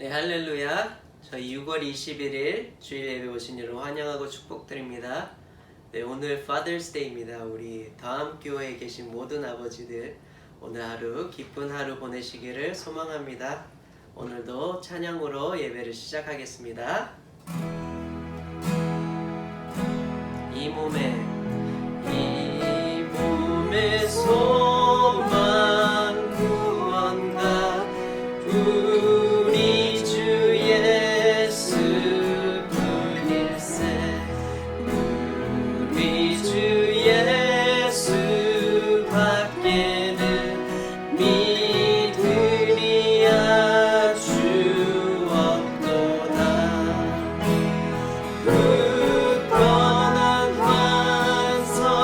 네, 할렐루야. 저희 6월 21일 주일 예배 오신 여러분 환영하고 축복드립니다. 네, 오늘 Father's Day입니다. 우리 다음교회에 계신 모든 아버지들 오늘 하루 기쁜 하루 보내시기를 소망합니다. 오늘도 찬양으로 예배를 시작하겠습니다. 이 몸의 소망 구원가 우리 주 예수뿐일세. 우리 주 예수밖에는 믿으리야 주 없도다. 굳건한 반석이시니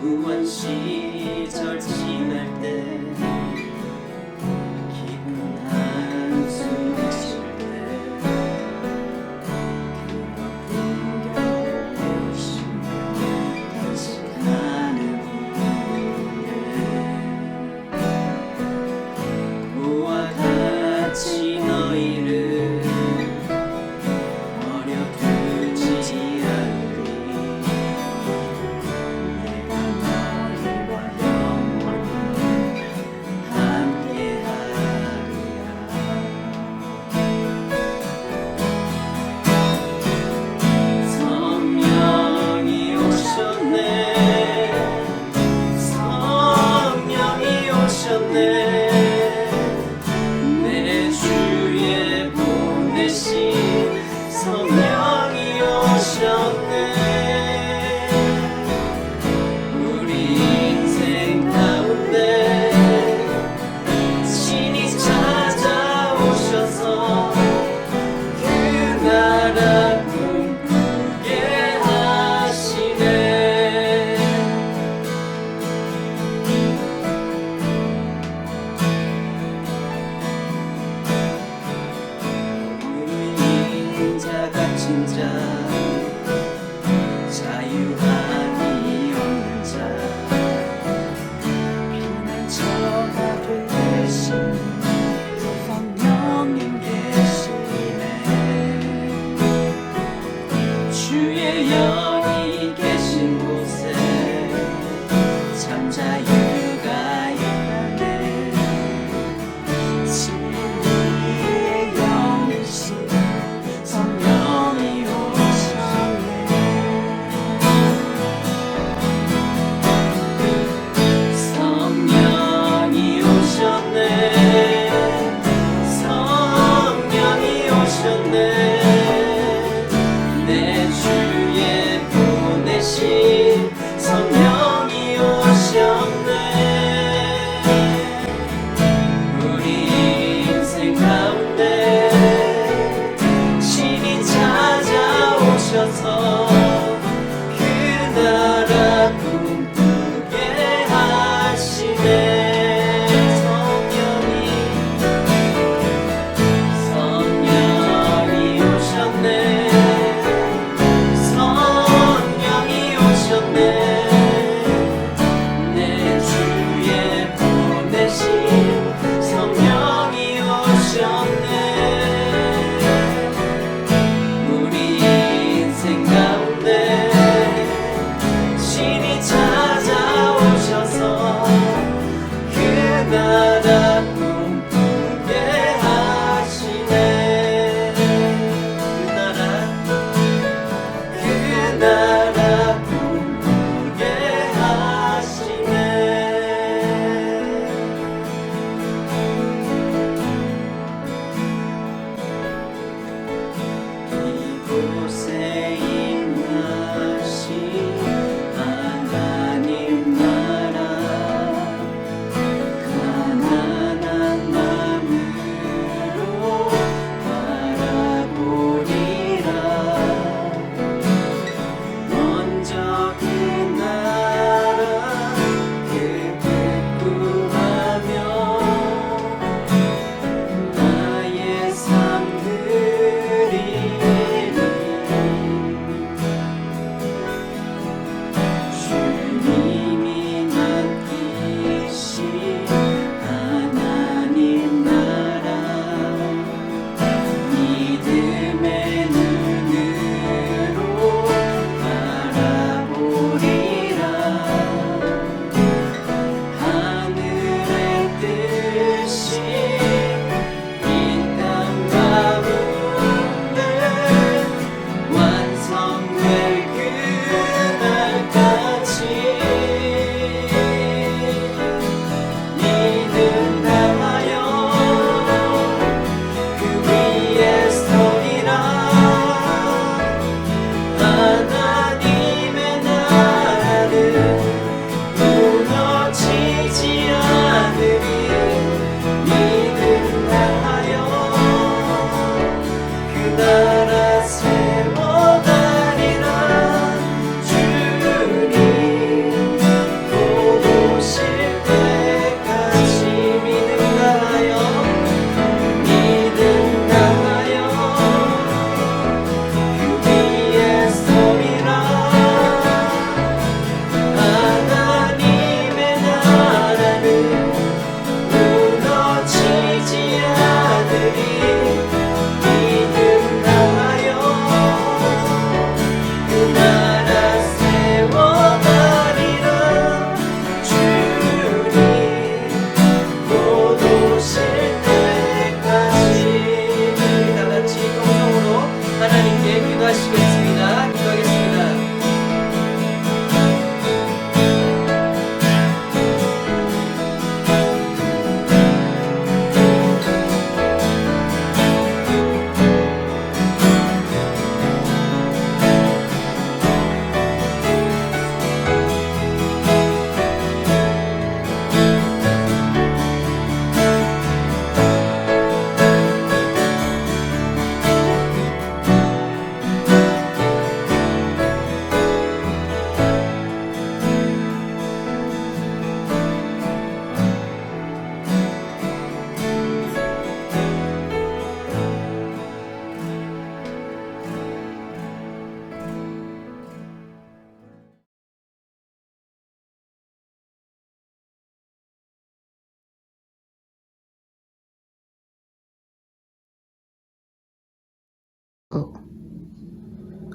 구원 시절 지날 때 깊은 한숨을 쉴 때 그런 풍경을 보시며 다시 가는 길 그와 같이 너희를 버려두지 않으리 내가 너희와 영원히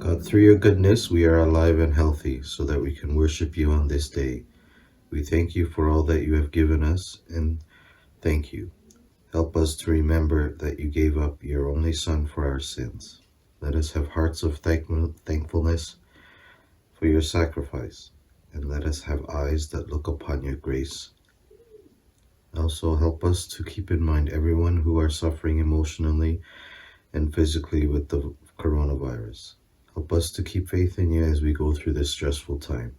God, through your goodness, we are alive and healthy so that we can worship you on this day. We thank you for all that you have given us, and thank you. Help us to remember that you gave up your only Son for our sins. Let us have hearts of thankfulness for your sacrifice, and let us have eyes that look upon your grace. Also, help us to keep in mind everyone who are suffering emotionally and physically with the coronavirus. Help us to keep faith in you as we go through this stressful time.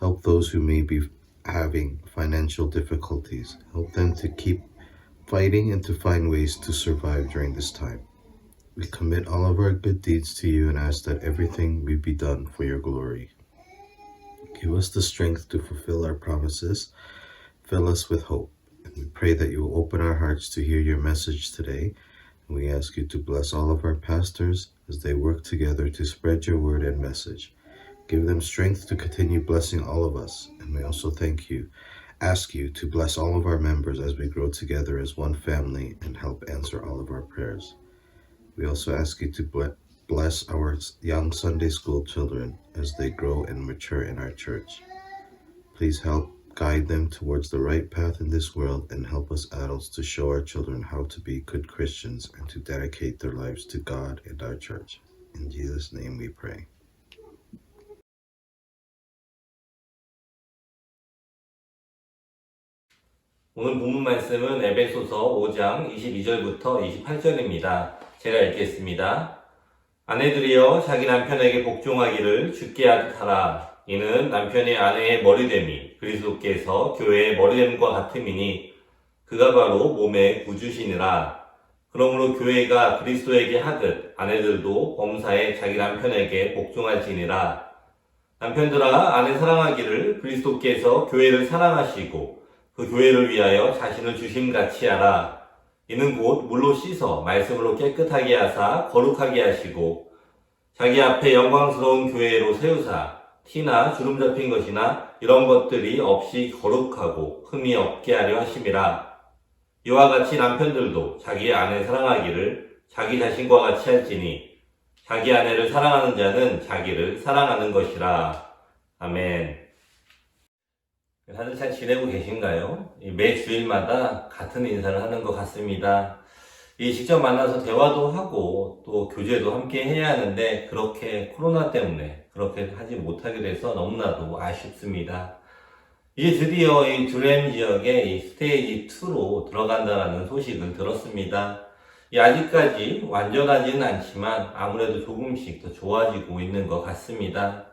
Help those who may be having financial difficulties. Help them to keep fighting and to find ways to survive during this time. We commit all of our good deeds to you and ask that everything may be done for your glory. Give us the strength to fulfill our promises. Fill us with hope. And we pray that you will open our hearts to hear your message today. And we ask you to bless all of our pastors as they work together to spread your word and message. Give them strength to continue blessing all of us. And we also ask you to bless all of our members as we grow together as one family and help answer all of our prayers. We also ask you to bless our young Sunday school children as they grow and mature in our church. Please help guide them towards the right path in this world and help us adults to show our children how to be good Christians and to dedicate their lives to God and our church. In Jesus' name we pray. 오늘 본문 말씀은 에베소서 5장 22절부터 28절입니다. 제가 읽겠습니다. 아내들이여 자기 남편에게 복종하기를 주께 하듯 하라. 이는 남편이 아내의 머리됨이 그리스도께서 교회의 머리됨과 같음이니 그가 바로 몸의 구주시니라. 그러므로 교회가 그리스도에게 하듯 아내들도 범사에 자기 남편에게 복종할지니라. 남편들아 아내 사랑하기를 그리스도께서 교회를 사랑하시고 그 교회를 위하여 자신을 주심같이 하라. 이는 곧 물로 씻어 말씀으로 깨끗하게 하사 거룩하게 하시고 자기 앞에 영광스러운 교회로 세우사 티나 주름 잡힌 것이나 이런 것들이 없이 거룩하고 흠이 없게 하려 하심이라. 이와 같이 남편들도 자기 아내 사랑하기를 자기 자신과 같이 할지니 자기 아내를 사랑하는 자는 자기를 사랑하는 것이라. 아멘. 다들 잘 지내고 계신가요? 매 주일마다 같은 인사를 하는 것 같습니다. 직접 만나서 대화도 하고 또 교제도 함께 해야 하는데 그렇게 코로나 때문에 그렇게 하지 못하게 돼서 너무나도 아쉽습니다. 이제 드디어 이 두렘 지역에 이 스테이지 2로 들어간다는 소식을 들었습니다. 아직까지 완전하지는 않지만 아무래도 조금씩 더 좋아지고 있는 것 같습니다.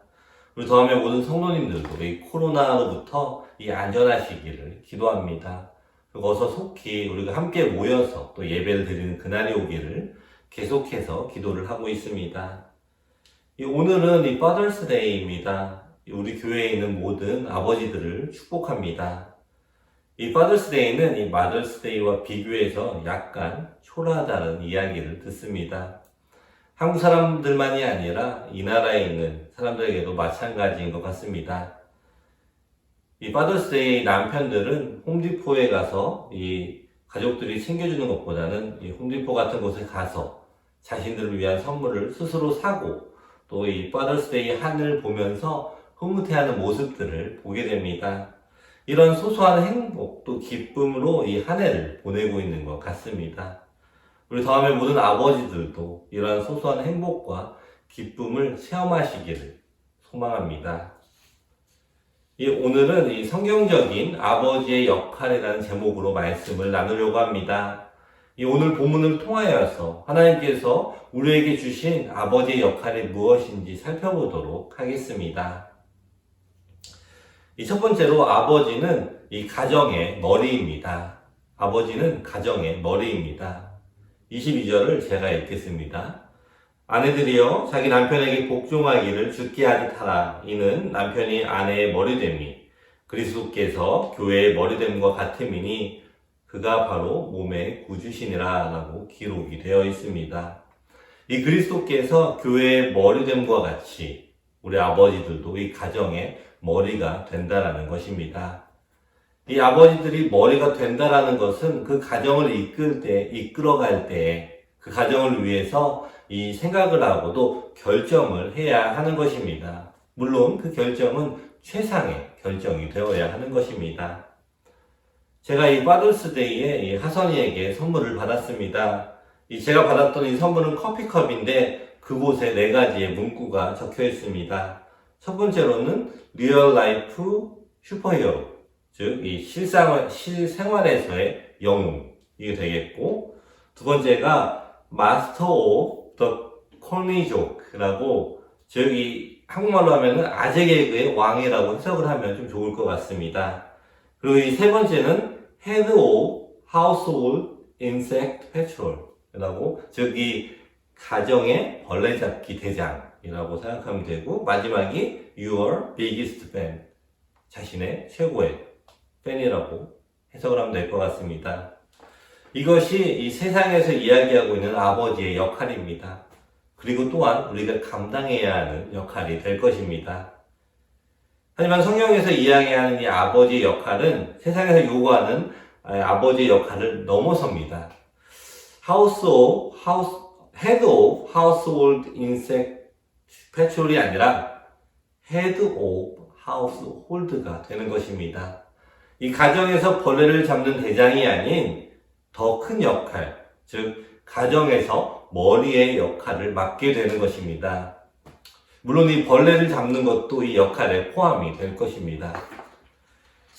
그리고 다음에 모든 성도님들도 이 코로나로부터 안전하시기를 기도합니다. 그리고 어서 속히 우리가 함께 모여서 또 예배를 드리는 그날이 오기를 계속해서 기도를 하고 있습니다. 오늘은 Father's Day입니다. 우리 교회에 있는 모든 아버지들을 축복합니다. Father's Day는 Mother's Day와 비교해서 약간 초라하다는 이야기를 듣습니다. 한국 사람들만이 아니라 이 나라에 있는 사람들에게도 마찬가지인 것 같습니다. Father's Day 남편들은 홈디포에 가서 가족들이 챙겨주는 것보다는 홈디포 같은 곳에 가서 자신들을 위한 선물을 스스로 사고 또 Father's Day 하늘 보면서 흐뭇해하는 모습들을 보게 됩니다. 이런 소소한 행복 또 기쁨으로 한 해를 보내고 있는 것 같습니다. 우리 다음에 모든 아버지들도 이러한 소소한 행복과 기쁨을 체험하시기를 소망합니다. 오늘은 성경적인 아버지의 역할이라는 제목으로 말씀을 나누려고 합니다. 오늘 본문을 통하여서 하나님께서 우리에게 주신 아버지의 역할이 무엇인지 살펴보도록 하겠습니다. 첫 번째로 아버지는 가정의 머리입니다. 아버지는 가정의 머리입니다. 22절을 제가 읽겠습니다. 아내들이여 자기 남편에게 복종하기를 주께 하듯 하라. 이는 남편이 아내의 머리됨이 그리스도께서 교회의 머리됨과 같음이니 그가 바로 몸의 구주시니라 라고 기록이 되어 있습니다. 그리스도께서 교회의 머리됨과 같이 우리 아버지들도 이 가정의 머리가 된다라는 것입니다. 아버지들이 머리가 된다라는 것은 그 가정을 이끌어갈 때 그 가정을 위해서 이 생각을 하고 또 결정을 해야 하는 것입니다. 물론 그 결정은 최상의 결정이 되어야 하는 것입니다. 제가 이 파더스데이에 이 하선이에게 선물을 받았습니다. 제가 받았던 이 선물은 커피컵인데 그곳에 4가지의 문구가 적혀 있습니다. 첫 번째로는 Real Life Superhero, 즉 이 실생활에서의 영웅, 이게 되겠고, 두 번째가 Master of the Corny Joke라고, 즉 이 한국말로 하면은 아재 개그의 왕이라고 해석을 하면 좀 좋을 것 같습니다. 그리고 이 세 번째는 Head of Household Insect Patrol이라고, 즉 이 가정의 벌레잡기 대장이라고 생각하면 되고, 마지막이 Your Biggest Fan, 자신의 최고의 팬이라고 해석을 하면 될 것 같습니다. 이것이 이 세상에서 이야기하고 있는 아버지의 역할입니다. 그리고 또한 우리가 감당해야 하는 역할이 될 것입니다. 하지만 성경에서 이야기하는 이 아버지의 역할은 세상에서 요구하는 아버지의 역할을 넘어섭니다. Head of Household Insect Patrol이 아니라 Head of Household가 되는 것입니다. 이 가정에서 벌레를 잡는 대장이 아닌 더 큰 역할, 즉 가정에서 머리의 역할을 맡게 되는 것입니다. 물론 이 벌레를 잡는 것도 이 역할에 포함이 될 것입니다.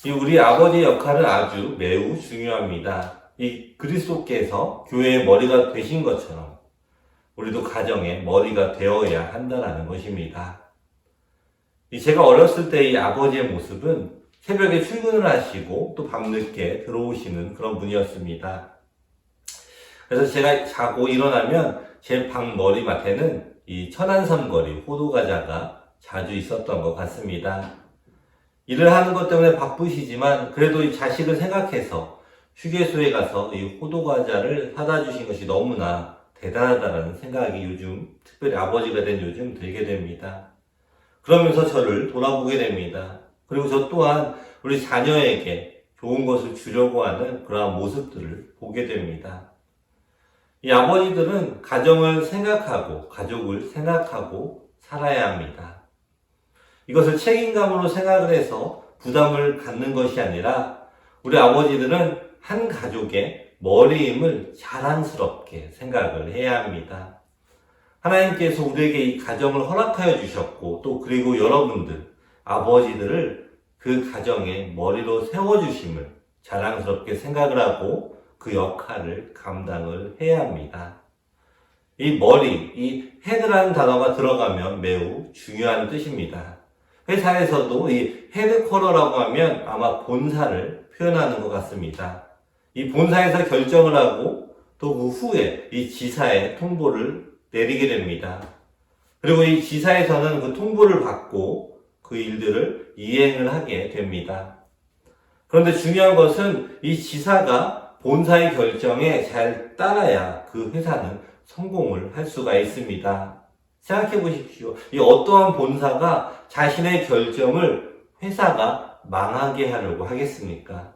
우리 아버지의 역할은 아주 매우 중요합니다. 이 그리스도께서 교회의 머리가 되신 것처럼 우리도 가정의 머리가 되어야 한다는 것입니다. 제가 어렸을 때 이 아버지의 모습은 새벽에 출근을 하시고 또 밤늦게 들어오시는 그런 분이었습니다. 그래서 제가 자고 일어나면 제 방 머리맡에는 이 천안삼거리 호두과자가 자주 있었던 것 같습니다. 일을 하는 것 때문에 바쁘시지만 그래도 이 자식을 생각해서 휴게소에 가서 이 호두과자를 사다 주신 것이 너무나 대단하다는 생각이 요즘, 특별히 아버지가 된 요즘 들게 됩니다. 그러면서 저를 돌아보게 됩니다. 그리고 저 또한 우리 자녀에게 좋은 것을 주려고 하는 그러한 모습들을 보게 됩니다. 이 아버지들은 가정을 생각하고 가족을 생각하고 살아야 합니다. 이것을 책임감으로 생각을 해서 부담을 갖는 것이 아니라 우리 아버지들은 한 가족의 머리임을 자랑스럽게 생각을 해야 합니다. 하나님께서 우리에게 이 가정을 허락하여 주셨고 또 그리고 여러분들, 아버지들을 그 가정의 머리로 세워주심을 자랑스럽게 생각을 하고 그 역할을 감당을 해야 합니다. 이 머리, 이 헤드라는 단어가 들어가면 매우 중요한 뜻입니다. 회사에서도 이 헤드쿼터라고 하면 아마 본사를 표현하는 것 같습니다. 이 본사에서 결정을 하고 또 그 후에 이 지사에 통보를 내리게 됩니다. 그리고 이 지사에서는 그 통보를 받고 그 일들을 이행을 하게 됩니다. 그런데 중요한 것은 이 지사가 본사의 결정에 잘 따라야 그 회사는 성공을 할 수가 있습니다. 생각해 보십시오. 이 어떠한 본사가 자신의 결정을 회사가 망하게 하려고 하겠습니까?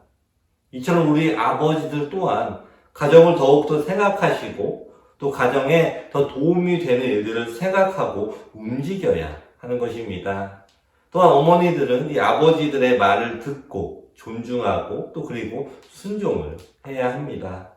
이처럼 우리 아버지들 또한 가정을 더욱더 생각하시고 또 가정에 더 도움이 되는 일들을 생각하고 움직여야 하는 것입니다. 또한 어머니들은 이 아버지들의 말을 듣고 존중하고 또 그리고 순종을 해야 합니다.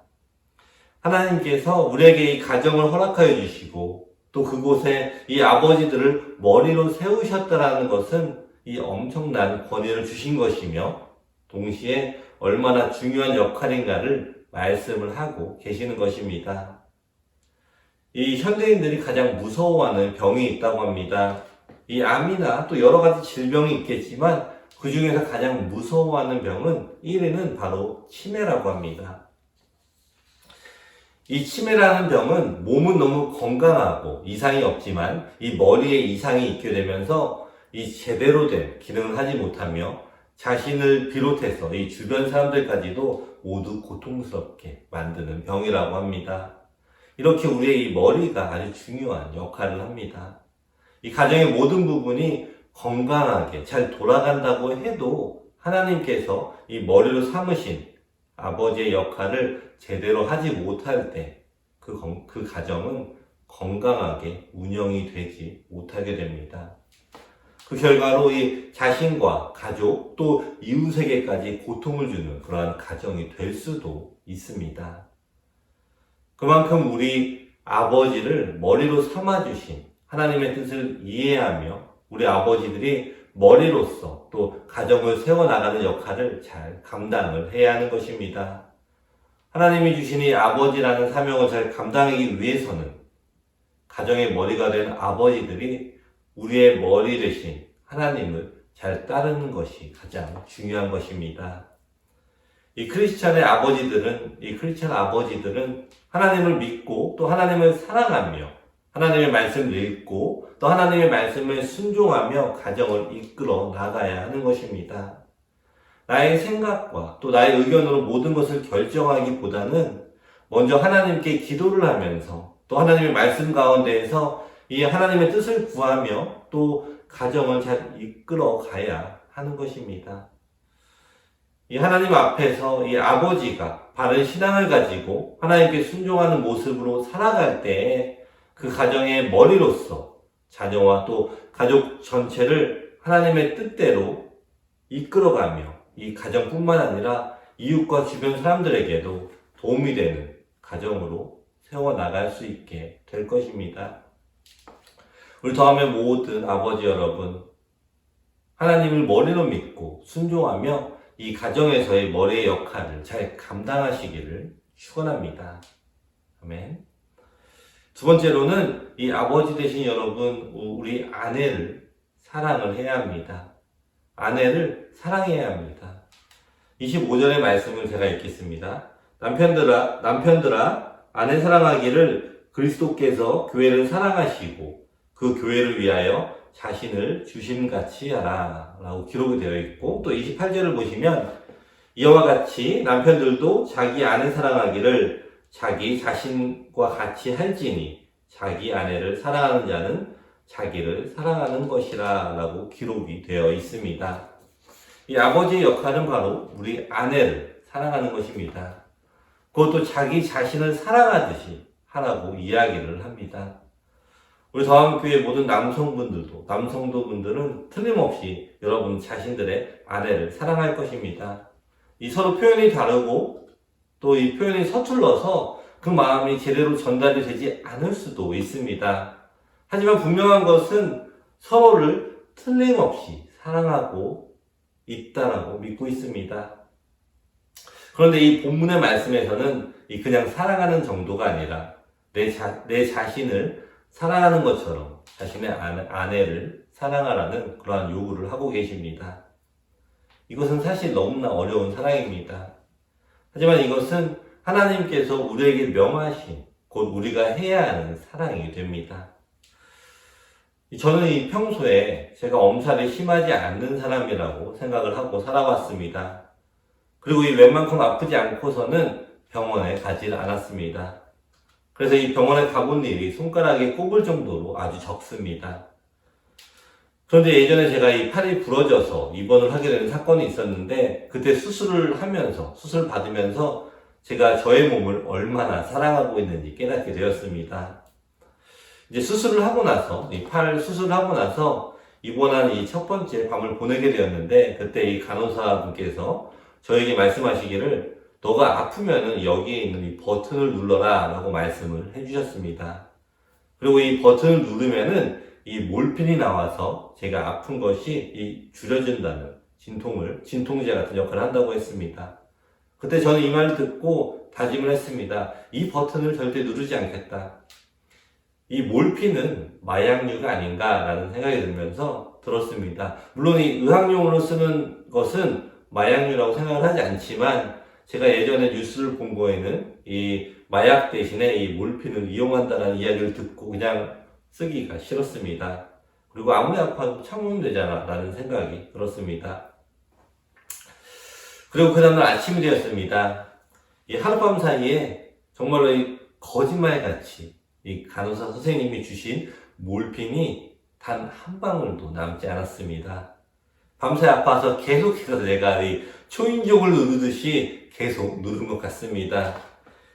하나님께서 우리에게 이 가정을 허락하여 주시고 또 그곳에 이 아버지들을 머리로 세우셨다라는 것은 이 엄청난 권위를 주신 것이며 동시에 얼마나 중요한 역할인가를 말씀을 하고 계시는 것입니다. 이 현대인들이 가장 무서워하는 병이 있다고 합니다. 이 암이나 또 여러 가지 질병이 있겠지만 그 중에서 가장 무서워하는 병은 1위는 바로 치매라고 합니다. 이 치매라는 병은 몸은 너무 건강하고 이상이 없지만 이 머리에 이상이 있게 되면서 이 제대로 된 기능을 하지 못하며 자신을 비롯해서 이 주변 사람들까지도 모두 고통스럽게 만드는 병이라고 합니다. 이렇게 우리의 이 머리가 아주 중요한 역할을 합니다. 이 가정의 모든 부분이 건강하게 잘 돌아간다고 해도 하나님께서 이 머리로 삼으신 아버지의 역할을 제대로 하지 못할 때 그 가정은 건강하게 운영이 되지 못하게 됩니다. 그 결과로 이 자신과 가족 또 이웃에게까지 고통을 주는 그러한 가정이 될 수도 있습니다. 그만큼 우리 아버지를 머리로 삼아주신 하나님의 뜻을 이해하며 우리 아버지들이 머리로서 또 가정을 세워나가는 역할을 잘 감당을 해야 하는 것입니다. 하나님이 주신 이 아버지라는 사명을 잘 감당하기 위해서는 가정의 머리가 된 아버지들이 우리의 머리 대신 하나님을 잘 따르는 것이 가장 중요한 것입니다. 이 크리스찬 아버지들은 하나님을 믿고 또 하나님을 사랑하며 하나님의 말씀을 읽고 또 하나님의 말씀을 순종하며 가정을 이끌어 나가야 하는 것입니다. 나의 생각과 또 나의 의견으로 모든 것을 결정하기보다는 먼저 하나님께 기도를 하면서 또 하나님의 말씀 가운데에서 이 하나님의 뜻을 구하며 또 가정을 잘 이끌어 가야 하는 것입니다. 이 하나님 앞에서 이 아버지가 바른 신앙을 가지고 하나님께 순종하는 모습으로 살아갈 때에 그 가정의 머리로서 자녀와 또 가족 전체를 하나님의 뜻대로 이끌어가며 이 가정뿐만 아니라 이웃과 주변 사람들에게도 도움이 되는 가정으로 세워나갈 수 있게 될 것입니다. 우리 더함의 모든 아버지 여러분, 하나님을 머리로 믿고 순종하며 이 가정에서의 머리의 역할을 잘 감당하시기를 축원합니다. 아멘. 두 번째로는 이 아버지 되신 여러분, 우리 아내를 사랑을 해야 합니다. 아내를 사랑해야 합니다. 25절의 말씀을 제가 읽겠습니다. 남편들아, 아내 사랑하기를 그리스도께서 교회를 사랑하시고 그 교회를 위하여 자신을 주심같이 하라 라고 기록이 되어 있고, 또 28절을 보시면 이와 같이 남편들도 자기 아내 사랑하기를 자기 자신과 같이 할지니 자기 아내를 사랑하는 자는 자기를 사랑하는 것이라 라고 기록이 되어 있습니다. 이 아버지의 역할은 바로 우리 아내를 사랑하는 것입니다. 그것도 자기 자신을 사랑하듯이 하라고 이야기를 합니다. 우리 더함교회 모든 남성도분들은 틀림없이 여러분 자신들의 아내를 사랑할 것입니다. 이 서로 표현이 다르고 또 이 표현이 서툴러서 그 마음이 제대로 전달이 되지 않을 수도 있습니다. 하지만 분명한 것은 서로를 틀림없이 사랑하고 있다라고 믿고 있습니다. 그런데 이 본문의 말씀에서는 그냥 사랑하는 정도가 아니라 내 자신을 사랑하는 것처럼 자신의 아내를 사랑하라는 그러한 요구를 하고 계십니다. 이것은 사실 너무나 어려운 사랑입니다. 하지만 이것은 하나님께서 우리에게 명하신 곧 우리가 해야 하는 사랑이 됩니다. 저는 평소에 제가 엄살이 심하지 않는 사람이라고 생각을 하고 살아왔습니다. 그리고 웬만큼 아프지 않고서는 병원에 가지 않았습니다. 그래서 이 병원에 가본 일이 손가락에 꼽을 정도로 아주 적습니다. 그런데 예전에 제가 이 팔이 부러져서 입원을 하게 되는 사건이 있었는데, 그때 수술 받으면서 제가 저의 몸을 얼마나 사랑하고 있는지 깨닫게 되었습니다. 이제 수술을 하고 나서, 팔 수술을 하고 나서 입원한 이 첫 번째 밤을 보내게 되었는데, 그때 이 간호사분께서 저에게 말씀하시기를 너가 아프면은 여기에 있는 이 버튼을 눌러라 라고 말씀을 해주셨습니다. 그리고 이 버튼을 누르면은 이 몰핀이 나와서 제가 아픈 것이 줄여준다는 진통제 같은 역할을 한다고 했습니다. 그때 저는 이 말을 듣고 다짐을 했습니다. 이 버튼을 절대 누르지 않겠다. 이 몰핀은 마약류가 아닌가라는 생각이 들었습니다. 물론 이 의학용으로 쓰는 것은 마약류라고 생각을 하지 않지만, 제가 예전에 뉴스를 본 거에는 이 마약 대신에 이 몰핀을 이용한다는 이야기를 듣고 그냥 쓰기가 싫었습니다. 그리고 아무리 아파도 참으면 되잖아 라는 생각이 들었습니다. 그리고 그 다음날 아침이 되었습니다. 이 하룻밤 사이에 정말로 이 거짓말같이 이 간호사 선생님이 주신 몰핀이 단 한 방울도 남지 않았습니다. 밤새 아파서 계속해서 내가 이 초인종을 누르듯이 계속 누른 것 같습니다.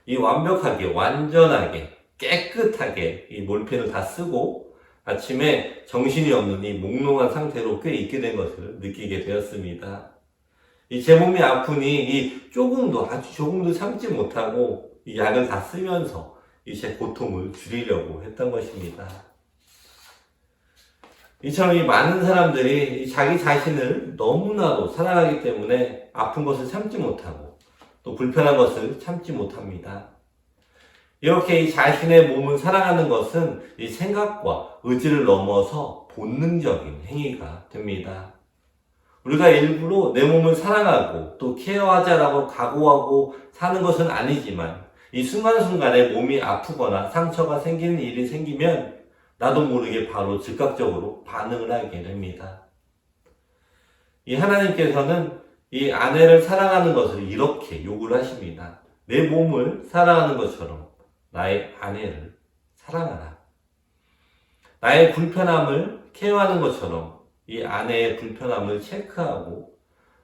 이 완벽하게, 완전하게, 깨끗하게 이 몰핀을 다 쓰고 아침에 정신이 없는 이 몽롱한 상태로 꽤 있게 된 것을 느끼게 되었습니다. 제 몸이 아프니 아주 조금도 참지 못하고 이 약을 다 쓰면서 제 고통을 줄이려고 했던 것입니다. 이처럼 이 많은 사람들이 자기 자신을 너무나도 사랑하기 때문에 아픈 것을 참지 못하고 또 불편한 것을 참지 못합니다. 이렇게 이 자신의 몸을 사랑하는 것은 이 생각과 의지를 넘어서 본능적인 행위가 됩니다. 우리가 일부러 내 몸을 사랑하고 또 케어하자라고 각오하고 사는 것은 아니지만 이 순간순간에 몸이 아프거나 상처가 생기는 일이 생기면 나도 모르게 바로 즉각적으로 반응을 하게 됩니다. 이 하나님께서는 이 아내를 사랑하는 것을 이렇게 요구를 하십니다. 내 몸을 사랑하는 것처럼 나의 아내를 사랑하라. 나의 불편함을 케어하는 것처럼 이 아내의 불편함을 체크하고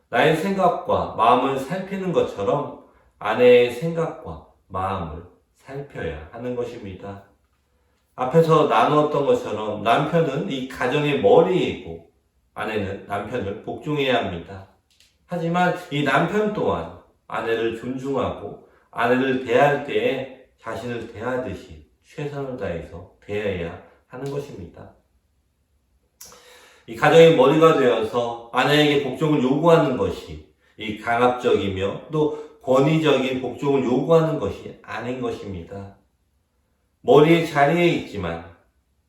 나의 생각과 마음을 살피는 것처럼 아내의 생각과 마음을 살펴야 하는 것입니다. 앞에서 나누었던 것처럼 남편은 이 가정의 머리이고 아내는 남편을 복종해야 합니다. 하지만 이 남편 또한 아내를 존중하고 아내를 대할 때에 자신을 대하듯이 최선을 다해서 대해야 하는 것입니다. 이 가정의 머리가 되어서 아내에게 복종을 요구하는 것이 이 강압적이며 또 권위적인 복종을 요구하는 것이 아닌 것입니다. 머리의 자리에 있지만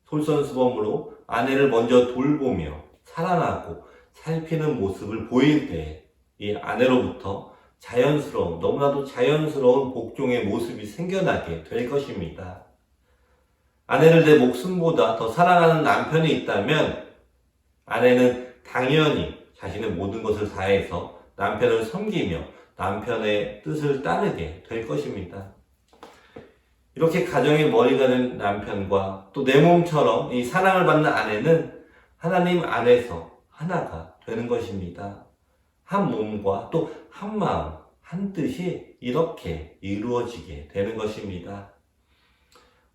솔선수범으로 아내를 먼저 돌보며 사랑하고 살피는 모습을 보일 때 이 아내로부터 너무나도 자연스러운 복종의 모습이 생겨나게 될 것입니다. 아내를 내 목숨보다 더 사랑하는 남편이 있다면 아내는 당연히 자신의 모든 것을 다해서 남편을 섬기며 남편의 뜻을 따르게 될 것입니다. 이렇게 가정의 머리가 된 남편과 또 내 몸처럼 이 사랑을 받는 아내는 하나님 안에서 하나가 되는 것입니다. 한 몸과 또 한 마음, 한 뜻이 이렇게 이루어지게 되는 것입니다.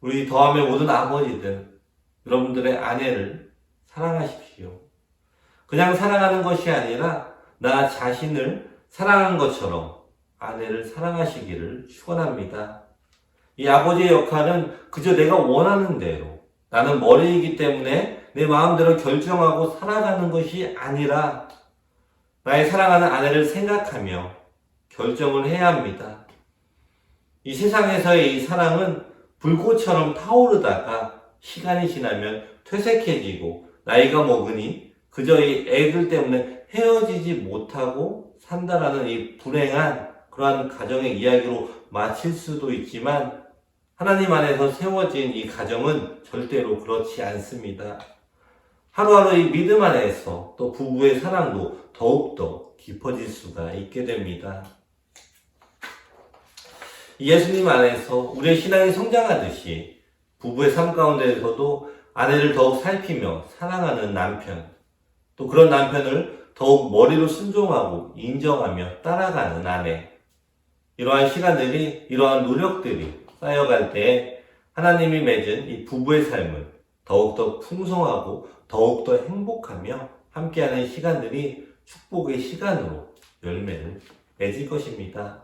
우리 더함의 모든 아버지들, 여러분들의 아내를 사랑하십시오. 그냥 사랑하는 것이 아니라 나 자신을 사랑한 것처럼 아내를 사랑하시기를 축원합니다. 이 아버지의 역할은 그저 내가 원하는 대로 나는 머리이기 때문에 내 마음대로 결정하고 살아가는 것이 아니라 나의 사랑하는 아내를 생각하며 결정을 해야 합니다. 이 세상에서의 이 사랑은 불꽃처럼 타오르다가 시간이 지나면 퇴색해지고 나이가 먹으니 그저 이 애들 때문에 헤어지지 못하고 산다라는 이 불행한 그러한 가정의 이야기로 마칠 수도 있지만 하나님 안에서 세워진 이 가정은 절대로 그렇지 않습니다. 하루하루 이 믿음 안에서 또 부부의 사랑도 더욱더 깊어질 수가 있게 됩니다. 예수님 안에서 우리의 신앙이 성장하듯이 부부의 삶 가운데에서도 아내를 더욱 살피며 사랑하는 남편, 또 그런 남편을 더욱 머리로 순종하고 인정하며 따라가는 아내, 이러한 시간들이, 이러한 노력들이 쌓여갈 때 하나님이 맺은 이 부부의 삶을 더욱더 풍성하고 더욱더 행복하며 함께하는 시간들이 축복의 시간으로 열매를 맺을 것입니다.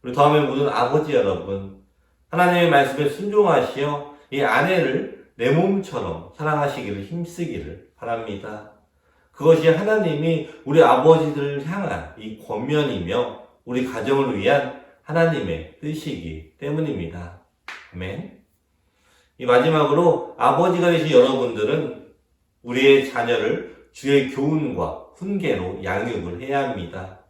우리 더함의 모든 아버지 여러분, 하나님의 말씀에 순종하시어 이 아내를 내 몸처럼 사랑하시기를 힘쓰기를 바랍니다. 그것이 하나님이 우리 아버지들을 향한 이 권면이며 우리 가정을 위한 하나님의 뜻이기 때문입니다. 아멘. 이 마지막으로 아버지가 되신 여러분들은 우리의 자녀를 주의 교훈과 훈계로 양육을 해야 합니다.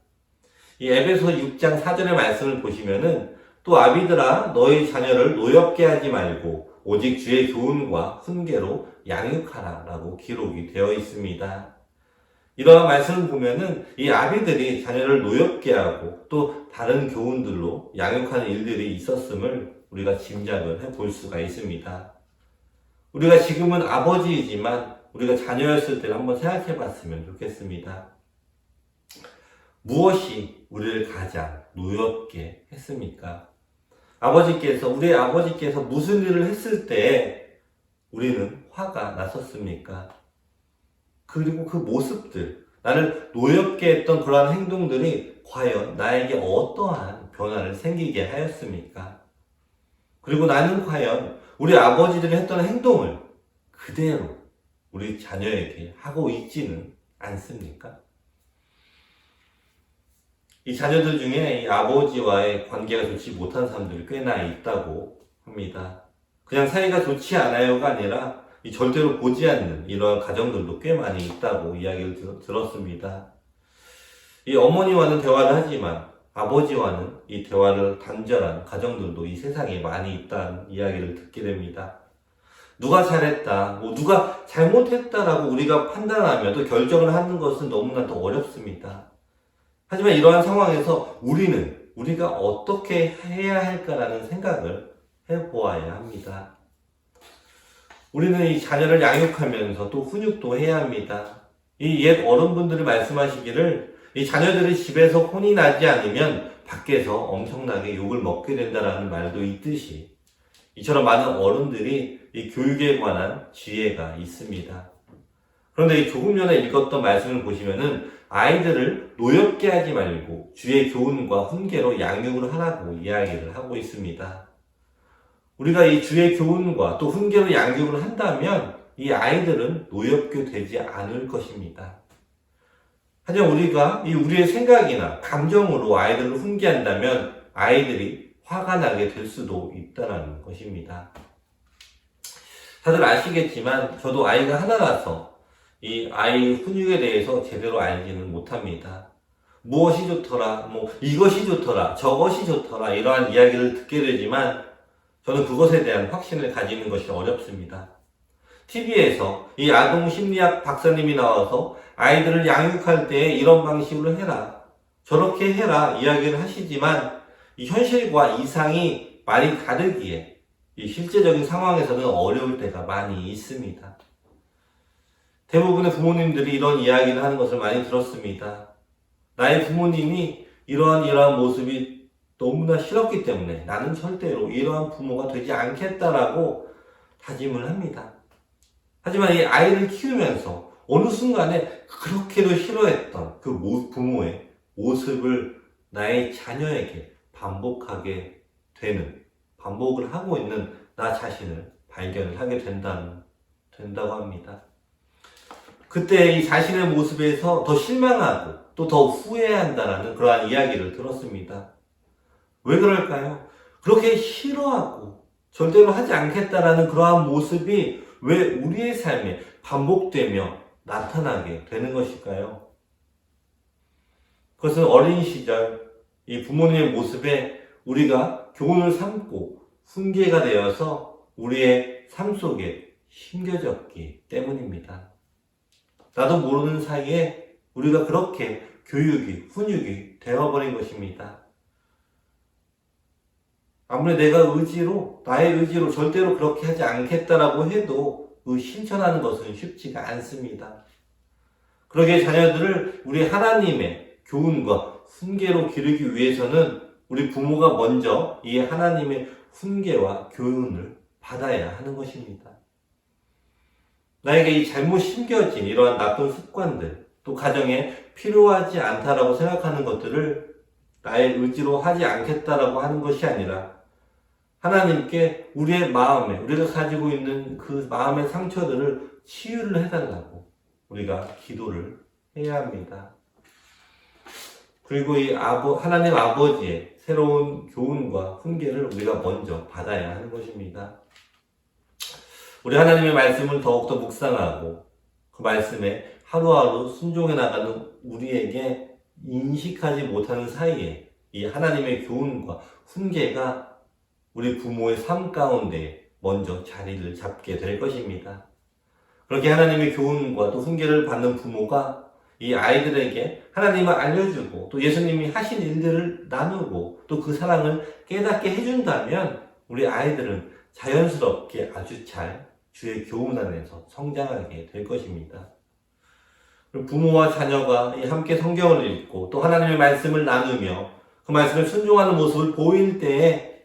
이 에베소 6장 4절의 말씀을 보시면은 또 아비들아 너희 자녀를 노엽게 하지 말고 오직 주의 교훈과 훈계로 양육하라 라고 기록이 되어 있습니다. 이러한 말씀을 보면은 이 아비들이 자녀를 노엽게 하고 또 다른 교훈들로 양육하는 일들이 있었음을 우리가 짐작을 해볼 수가 있습니다. 우리가 지금은 아버지이지만 우리가 자녀였을 때를 한번 생각해 봤으면 좋겠습니다. 무엇이 우리를 가장 노엽게 했습니까? 우리 아버지께서 무슨 일을 했을 때 우리는 화가 났었습니까? 그리고 그 모습들, 나를 노엽게 했던 그러한 행동들이 과연 나에게 어떠한 변화를 생기게 하였습니까? 그리고 나는 과연 우리 아버지들이 했던 행동을 그대로 우리 자녀에게 하고 있지는 않습니까? 이 자녀들 중에 이 아버지와의 관계가 좋지 못한 사람들이 꽤나 있다고 합니다. 그냥 사이가 좋지 않아요가 아니라 절대로 보지 않는 이러한 가정들도 꽤 많이 있다고 이야기를 들었습니다. 이 어머니와는 대화를 하지만 아버지와는 이 대화를 단절한 가정들도 이 세상에 많이 있다는 이야기를 듣게 됩니다. 누가 잘했다, 누가 잘못했다라고 우리가 판단하며 또 결정을 하는 것은 너무나 더 어렵습니다. 하지만 이러한 상황에서 우리가 어떻게 해야 할까라는 생각을 해보아야 합니다. 우리는 이 자녀를 양육하면서 또 훈육도 해야 합니다. 이 옛 어른분들이 말씀하시기를 이 자녀들이 집에서 혼이 나지 않으면 밖에서 엄청나게 욕을 먹게 된다라는 말도 있듯이 이처럼 많은 어른들이 이 교육에 관한 지혜가 있습니다. 그런데 이 조금 전에 읽었던 말씀을 보시면은 아이들을 노엽게 하지 말고 주의 교훈과 훈계로 양육을 하라고 이야기를 하고 있습니다. 우리가 이 주의 교훈과 또 훈계로 양육을 한다면 이 아이들은 노엽게 되지 않을 것입니다. 하지만 우리가 우리의 생각이나 감정으로 아이들을 훈계한다면 아이들이 화가 나게 될 수도 있다는 것입니다. 다들 아시겠지만 저도 아이가 하나라서 이 아이 훈육에 대해서 제대로 알지는 못합니다. 무엇이 좋더라, 이것이 좋더라, 저것이 좋더라 이러한 이야기를 듣게 되지만 저는 그것에 대한 확신을 가지는 것이 어렵습니다. TV에서 이 아동 심리학 박사님이 나와서 아이들을 양육할 때 이런 방식으로 해라, 저렇게 해라 이야기를 하시지만 이 현실과 이상이 많이 다르기에 이 실제적인 상황에서는 어려울 때가 많이 있습니다. 대부분의 부모님들이 이런 이야기를 하는 것을 많이 들었습니다. 나의 부모님이 이러한 모습이 너무나 싫었기 때문에 나는 절대로 이러한 부모가 되지 않겠다라고 다짐을 합니다. 하지만 이 아이를 키우면서 어느 순간에 그렇게도 싫어했던 그 부모의 모습을 나의 자녀에게 반복을 하고 있는 나 자신을 발견을 하게 된다고 합니다. 그때 이 자신의 모습에서 더 실망하고 또 더 후회한다라는 그러한 이야기를 들었습니다. 왜 그럴까요? 그렇게 싫어하고 절대로 하지 않겠다라는 그러한 모습이 왜 우리의 삶에 반복되며 나타나게 되는 것일까요? 그것은 어린 시절 이 부모님의 모습에 우리가 교훈을 삼고 훈계가 되어서 우리의 삶 속에 심겨졌기 때문입니다. 나도 모르는 사이에 우리가 그렇게 훈육이 되어버린 것입니다. 아무리 나의 의지로 절대로 그렇게 하지 않겠다라고 해도 실천하는 것은 쉽지가 않습니다. 그러기에 자녀들을 우리 하나님의 교훈과 훈계로 기르기 위해서는 우리 부모가 먼저 이 하나님의 훈계와 교훈을 받아야 하는 것입니다. 나에게 이 잘못 심겨진 이러한 나쁜 습관들, 또 가정에 필요하지 않다라고 생각하는 것들을 나의 의지로 하지 않겠다라고 하는 것이 아니라 하나님께 우리의 마음에, 우리가 가지고 있는 그 마음의 상처들을 치유를 해달라고 우리가 기도를 해야 합니다. 그리고 이 하나님 아버지의 새로운 교훈과 훈계를 우리가 먼저 받아야 하는 것입니다. 우리 하나님의 말씀을 더욱더 묵상하고 그 말씀에 하루하루 순종해 나가는 우리에게 인식하지 못하는 사이에 이 하나님의 교훈과 훈계가 우리 부모의 삶 가운데 먼저 자리를 잡게 될 것입니다. 그렇게 하나님의 교훈과 또 훈계를 받는 부모가 이 아이들에게 하나님을 알려주고 또 예수님이 하신 일들을 나누고 또 그 사랑을 깨닫게 해준다면 우리 아이들은 자연스럽게 아주 잘 주의 교훈 안에서 성장하게 될 것입니다. 부모와 자녀가 함께 성경을 읽고 또 하나님의 말씀을 나누며 그 말씀을 순종하는 모습을 보일 때에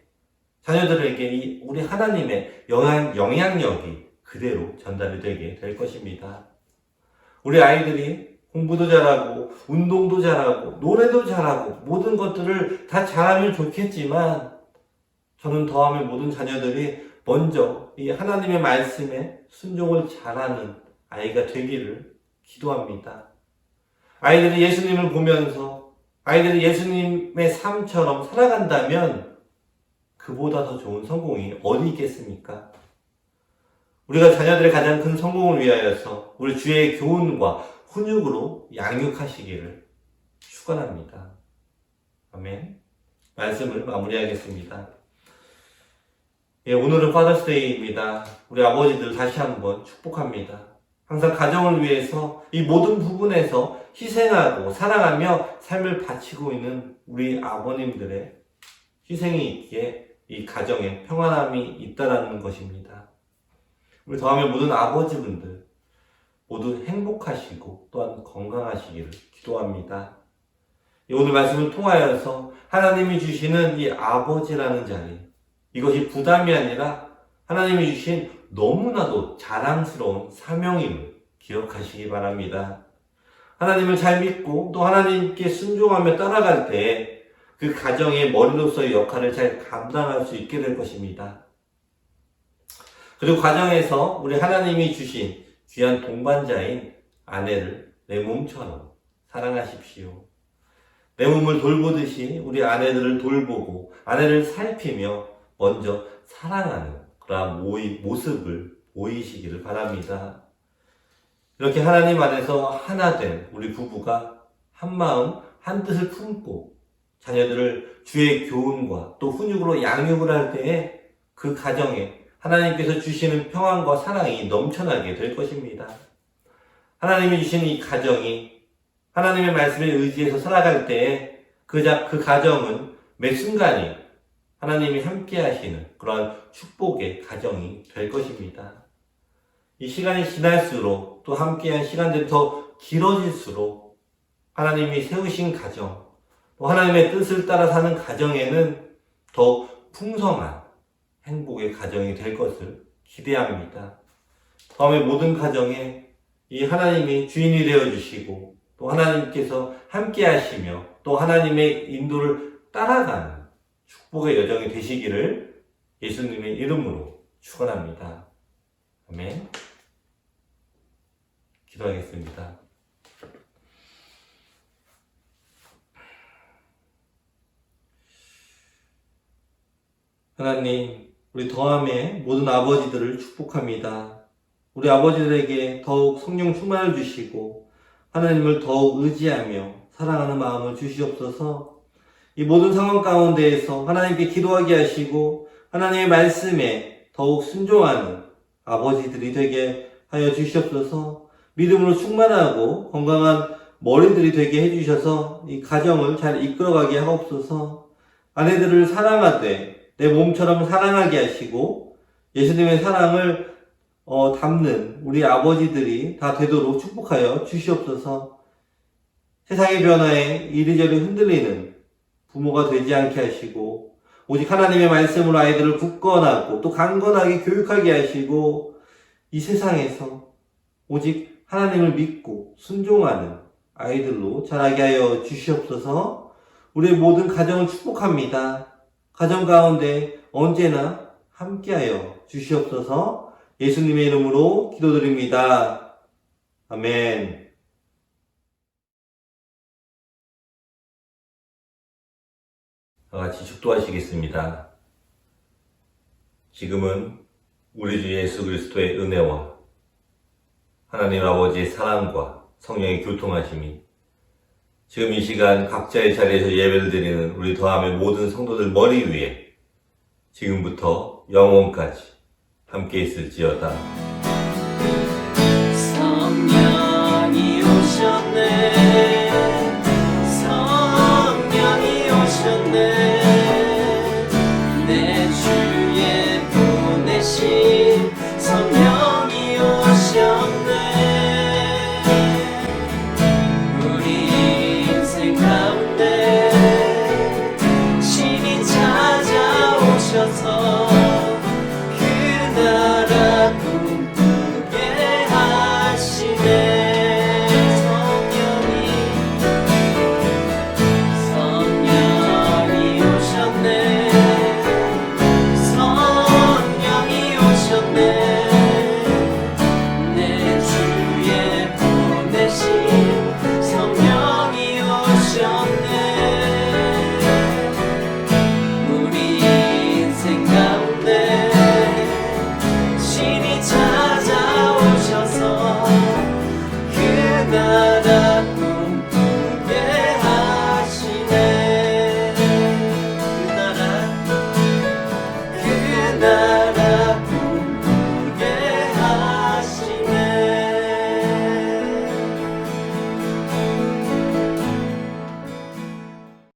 자녀들에게 우리 하나님의 영향력이 그대로 전달이 되게 될 것입니다. 우리 아이들이 공부도 잘하고 운동도 잘하고 노래도 잘하고 모든 것들을 다 잘하면 좋겠지만 저는 더하면 모든 자녀들이 먼저 이 하나님의 말씀에 순종을 잘하는 아이가 되기를 기도합니다. 아이들이 예수님을 보면서 아이들이 예수님의 삶처럼 살아간다면 그보다 더 좋은 성공이 어디 있겠습니까? 우리가 자녀들의 가장 큰 성공을 위하여서 우리 주의 교훈과 훈육으로 양육하시기를 축원합니다. 아멘. 말씀을 마무리하겠습니다. 오늘은 파더스데이입니다. 우리 아버지들 다시 한번 축복합니다. 항상 가정을 위해서 이 모든 부분에서 희생하고 사랑하며 삶을 바치고 있는 우리 아버님들의 희생이 있기에 이 가정에 평안함이 있다라는 것입니다. 우리 더하면 모든 아버지분들 모두 행복하시고 또한 건강하시기를 기도합니다. 오늘 말씀을 통하여서 하나님이 주시는 이 아버지라는 자리, 이것이 부담이 아니라 하나님이 주신 너무나도 자랑스러운 사명임을 기억하시기 바랍니다. 하나님을 잘 믿고 또 하나님께 순종하며 따라갈 때 그 가정의 머리로서의 역할을 잘 감당할 수 있게 될 것입니다. 그리고 가정에서 우리 하나님이 주신 귀한 동반자인 아내를 내 몸처럼 사랑하십시오. 내 몸을 돌보듯이 우리 아내들을 돌보고 아내를 살피며 먼저 사랑하는 그러한 모습을 보이시기를 바랍니다. 이렇게 하나님 안에서 하나 된 우리 부부가 한 마음 한 뜻을 품고 자녀들을 주의 교훈과 또 훈육으로 양육을 할 때에 그 가정에 하나님께서 주시는 평안과 사랑이 넘쳐나게 될 것입니다. 하나님이 주신 이 가정이 하나님의 말씀에 의지해서 살아갈 때에 그 가정은 매 순간이 하나님이 함께 하시는 그러한 축복의 가정이 될 것입니다. 이 시간이 지날수록 또 함께한 시간들이 더 길어질수록 하나님이 세우신 가정, 또 하나님의 뜻을 따라 사는 가정에는 더 풍성한 행복의 가정이 될 것을 기대합니다. 다음에 모든 가정에 이 하나님이 주인이 되어주시고 또 하나님께서 함께 하시며 또 하나님의 인도를 따라가는 축복의 여정이 되시기를 예수님의 이름으로 축원합니다. 아멘. 기도하겠습니다. 하나님, 우리 더함의 모든 아버지들을 축복합니다. 우리 아버지들에게 더욱 성령 충만을 주시고 하나님을 더욱 의지하며 사랑하는 마음을 주시옵소서. 이 모든 상황 가운데에서 하나님께 기도하게 하시고 하나님의 말씀에 더욱 순종하는 아버지들이 되게 하여 주시옵소서. 믿음으로 충만하고 건강한 머리들이 되게 해주셔서 이 가정을 잘 이끌어가게 하옵소서. 아내들을 사랑하되 내 몸처럼 사랑하게 하시고 예수님의 사랑을 담는 우리 아버지들이 다 되도록 축복하여 주시옵소서. 세상의 변화에 이리저리 흔들리는 부모가 되지 않게 하시고 오직 하나님의 말씀으로 아이들을 굳건하고 또 강건하게 교육하게 하시고 이 세상에서 오직 하나님을 믿고 순종하는 아이들로 자라게 하여 주시옵소서. 우리의 모든 가정을 축복합니다. 가정 가운데 언제나 함께하여 주시옵소서. 예수님의 이름으로 기도드립니다. 아멘. 다 같이 축도하시겠습니다. 지금은 우리 주 예수 그리스도의 은혜와 하나님 아버지의 사랑과 성령의 교통하심이 지금 이 시간 각자의 자리에서 예배를 드리는 우리 더함의 모든 성도들 머리 위에 지금부터 영원까지 함께 있을지어다.